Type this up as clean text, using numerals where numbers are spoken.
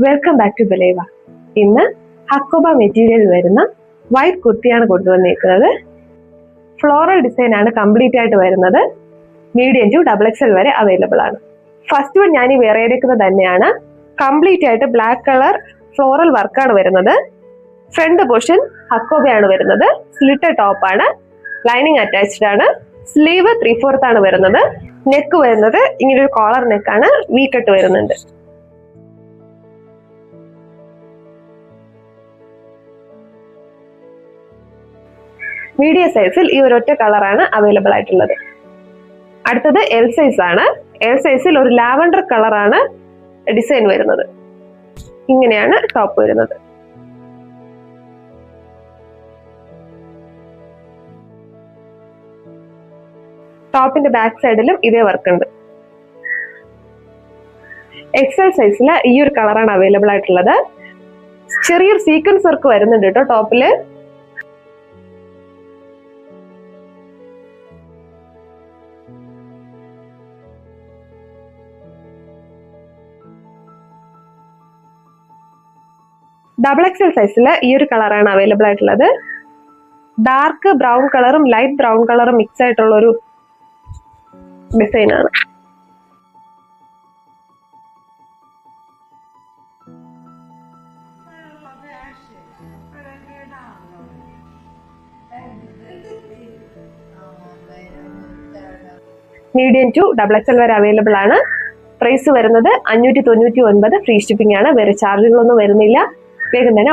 Welcome back to ബലേവ. ഇന്ന് hakoba material വരുന്ന white കുർത്തിയാണ് കൊണ്ടുവന്നിരിക്കുന്നത്. ഫ്ലോറൽ ഡിസൈൻ ആണ് കംപ്ലീറ്റ് ആയിട്ട് വരുന്നത്. മീഡിയം ടു XXL വരെ അവൈലബിൾ ആണ്. ഫസ്റ്റ് വൺ ഞാൻ ഈ വേറെ എടുക്കുന്നത് തന്നെയാണ്. കംപ്ലീറ്റ് ആയിട്ട് ബ്ലാക്ക് കളർ ഫ്ലോറൽ വർക്കാണ് വരുന്നത്. ഫ്രണ്ട് പോർഷൻ ഹക്കോബയാണ് വരുന്നത്. സ്ലിറ്റഡ് ടോപ്പ് ആണ്. ലൈനിങ് അറ്റാച്ച്ഡ് ആണ്. സ്ലീവ് 3/4 ആണ് വരുന്നത്. നെക്ക് വരുന്നത് ഇങ്ങനെ ഒരു കോളർ നെക്കാണ്. വി കട്ട് വരുന്നുണ്ട്. മീഡിയം സൈസിൽ ഈ ഒരൊറ്റ കളറാണ് അവൈലബിൾ ആയിട്ടുള്ളത്. അടുത്തത് എൽ സൈസ് ആണ്. എൽ സൈസിൽ ഒരു ലാവൻഡർ കളറാണ് ഡിസൈൻ വരുന്നത്. ഇങ്ങനെയാണ് ടോപ്പ് വരുന്നത്. ടോപ്പിന്റെ ബാക്ക് സൈഡിലും ഇതേ വർക്ക് ഉണ്ട്. XL സൈസിൽ ഈ ഒരു കളറാണ് അവൈലബിൾ ആയിട്ടുള്ളത്. ചെറിയൊരു സീക്വൻസ് വർക്ക് വരുന്നുണ്ട് കേട്ടോ ടോപ്പില്. XXL സൈസിൽ ഈ ഒരു കളറാണ് അവൈലബിൾ ആയിട്ടുള്ളത്. ഡാർക്ക് ബ്രൗൺ കളറും ലൈറ്റ് ബ്രൗൺ കളറും മിക്സ് ആയിട്ടുള്ള ഒരു ഡിസൈൻ ആണ്. മീഡിയം ടു XXL വരെ അവൈലബിൾ ആണ്. പ്രൈസ് വരുന്നത് 599. ഫ്രീ ഷിപ്പിംഗ് ആണ്. വേറെ ചാർജുകളൊന്നും വരുന്നില്ല. വേഗം തന്നെ